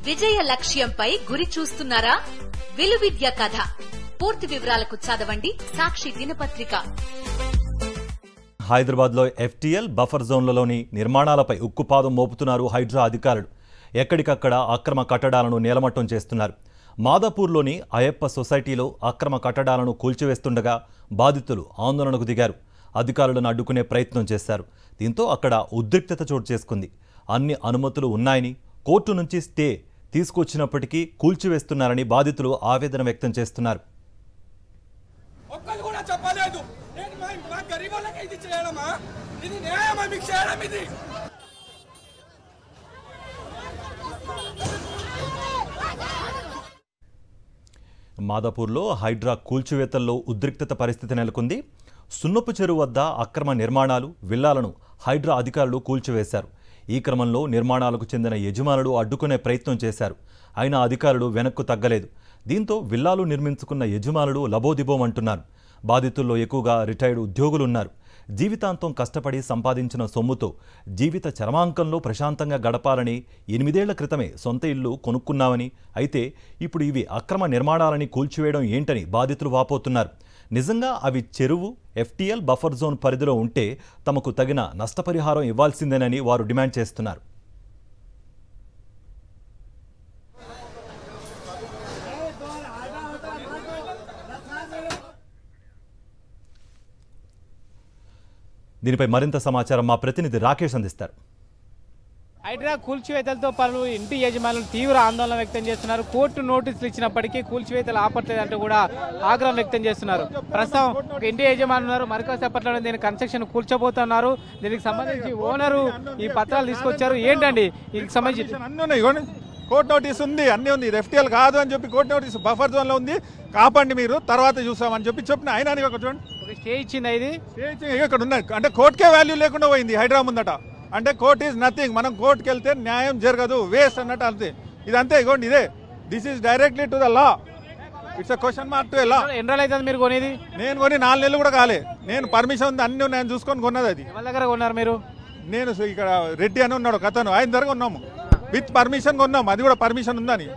విజయ లక్ష్యంపై గురి చూస్తున్నారా? విలువిద్య కథ పూర్తి వివరాలకు చదవండి సాక్షి దినపత్రిక. హైదరాబాద్లో ఎఫ్టీఎల్ బఫర్ జోన్లలోని నిర్మాణాలపై ఉక్కుపాదం మోపుతున్నారు హైడ్రా అధికారులు. ఎక్కడికక్కడ అక్రమ కట్టడాలను నేలమట్టం చేస్తున్నారు. మాదాపూర్లోని అయ్యప్ప సొసైటీలో అక్రమ కట్టడాలను కూల్చివేస్తుండగా బాధితులు ఆందోళనకు దిగారు. అధికారులను అడ్డుకునే ప్రయత్నం చేశారు. దీంతో అక్కడ ఉద్రిక్తత చోటు చేసుకుంది. అన్ని అనుమతులు ఉన్నాయని కోర్టు నుంచి స్టే తీసుకొచ్చినప్పటికీ కూల్చివేస్తున్నారని బాధితులు ఆవేదన వ్యక్తం చేస్తున్నారు. మాదాపూర్లో హైడ్రా కూల్చివేతల్లో ఉద్రిక్తత పరిస్థితి నెలకొంది. సున్నపు చెరువు వద్ద అక్రమ నిర్మాణాలు, విల్లాలను హైడ్రా అధికారులు కూల్చివేశారు. ఈ క్రమంలో నిర్మాణాలకు చెందిన యజమానులు అడ్డుకునే ప్రయత్నం చేశారు. అయినా అధికారులు వెనక్కు తగ్గలేదు. దీంతో విల్లాలు నిర్మించుకున్న యజమానులు లబోదిబోమంటున్నారు. బాధితుల్లో ఎక్కువగా రిటైర్డ్ ఉద్యోగులున్నారు. జీవితాంతం కష్టపడి సంపాదించిన సొమ్ముతో జీవిత చరమాంకంలో ప్రశాంతంగా గడపాలని 8 ఏళ్ల క్రితమే సొంత ఇల్లు కొనుక్కున్నామని, అయితే ఇప్పుడు ఇవి అక్రమ నిర్మాణాలని కూల్చివేయడం ఏంటని బాధితులు వాపోతున్నారు. నిజంగా అవి చెరువు, ఎఫ్టీఎల్ బఫర్ జోన్ పరిధిలో ఉంటే తమకు తగిన నష్టపరిహారం ఇవ్వాల్సిందేనని వారు డిమాండ్ చేస్తున్నారు. దీనిపై మరింత సమాచారం మా ప్రతినిధి రాకేష్ అందిస్తారు. హైడ్రా కూల్చివేతలతో పలు ఇంటి యజమానులు తీవ్ర ఆందోళన వ్యక్తం చేస్తున్నారు. కోర్టు నోటీసులు ఇచ్చినప్పటికీ కూల్చివేతలు ఆపట్లేదంటూ కూడా ఆగ్రహం వ్యక్తం చేస్తున్నారు. ప్రస్తుతం ఒక ఇంటి యజమాని ఉన్నారు, మరికొసేపట్లో దీని కన్స్ట్రక్షన్ కూల్చబోతున్నారు. దీనికి సంబంధించి ఓనరు ఈ పత్రాలు తీసుకొచ్చారు. ఏంటండి దీనికి సంబంధించి? కోర్టు నోటీస్ ఉంది, అన్నీ ఉంది. ఎఫ్టీఎల్ కాదు అని చెప్పి కోర్టు నోటీస్ బఫర్ జోన్ లో ఉంది, కాపండి మీరు తర్వాత చూసామని చెప్పిన ఆయన స్టే ఇచ్చింది. ఇది ఇక్కడ ఉన్నాయి అంటే కోర్టుకే వాల్యూ లేకుండా పోయింది హైడ్రా ముందట. అంటే కోర్ట్ ఈజ్ నథింగ్. మనం కోర్టుకి వెళ్తే న్యాయం జరగదు, వేస్ట్ అన్నట్టు అంతే. ఇదంతే, ఇగోండి ఇదే. This is directly to the law. It's a question mark to law. ఎన్ని రోజులు అవుతుంది మీరు కొనేది? నేను కొని 4 నెలలు కూడా కాలే. నేను పర్మిషన్ ఉంది, అన్ని నేను చూసుకొని కొన్నది. అది ఎవరి దగ్గర కొన్నారు మీరు? నేను ఇక్కడ రెడ్డి అని ఉన్నాడు కథను, ఆయన దగ్గర కొన్నాము. విత్ పర్మిషన్ కొన్నాము, అది కూడా పర్మిషన్ ఉందని.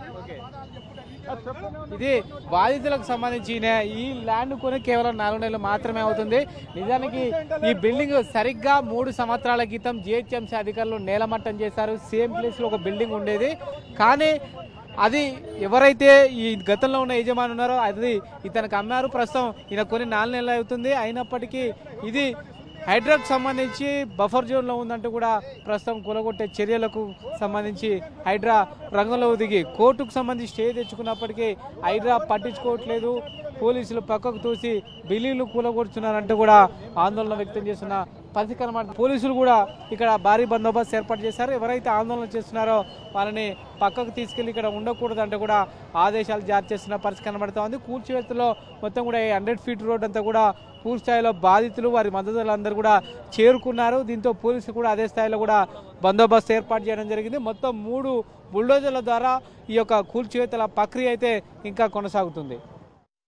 ఇది బాధితులకు సంబంధించిన ఈ ల్యాండ్ కొని కేవలం 4 నెలలు మాత్రమే అవుతుంది. నిజానికి ఈ బిల్డింగ్ సరిగ్గా 3 సంవత్సరాల క్రితం జిహెచ్ఎంసీ అధికారులు నేలమట్టం చేశారు. సేమ్ ప్లేస్ లో ఒక బిల్డింగ్ ఉండేది, కానీ అది ఎవరైతే ఈ గతంలో ఉన్న యజమాని ఉన్నారో అది ఇతనికి అమ్మారు. ప్రస్తుతం ఈయన కొని 4 నెలలు అవుతుంది. అయినప్పటికీ ఇది హైడ్రాకు సంబంధించి బఫర్ జోన్లో ఉందంటూ కూడా ప్రస్తుతం కూలగొట్టే చర్యలకు సంబంధించి హైడ్రా రంగంలో దిగి కోర్టుకు సంబంధించి స్టే తెచ్చుకున్నప్పటికీ హైడ్రా పట్టించుకోవట్లేదు. పోలీసులు పక్కకు తోసి బిల్డింగ్లు కూలగొడుతున్నారంటూ కూడా ఆందోళన వ్యక్తం చేస్తున్న పరిస్థితి కనబడుతుంది. పోలీసులు కూడా ఇక్కడ భారీ బందోబస్తు ఏర్పాటు చేశారు. ఎవరైతే ఆందోళన చేస్తున్నారో వాళ్ళని పక్కకు తీసుకెళ్లి ఇక్కడ ఉండకూడదు అంటే కూడా ఆదేశాలు జారీ చేస్తున్న పరిస్థితి కనబడుతూ ఉంది. కూల్చివేతలో మొత్తం కూడా 100 ఫీట్ రోడ్ అంతా కూడా పూర్తి స్థాయిలో బాధితులు వారి మద్దతులందరూ కూడా చేరుకున్నారు. దీంతో పోలీసులు కూడా అదే స్థాయిలో కూడా బందోబస్తు ఏర్పాటు చేయడం జరిగింది. మొత్తం 3 బుల్డోజర్ల ద్వారా ఈ యొక్క కూల్చివేతల ప్రక్రియ అయితే ఇంకా కొనసాగుతుంది.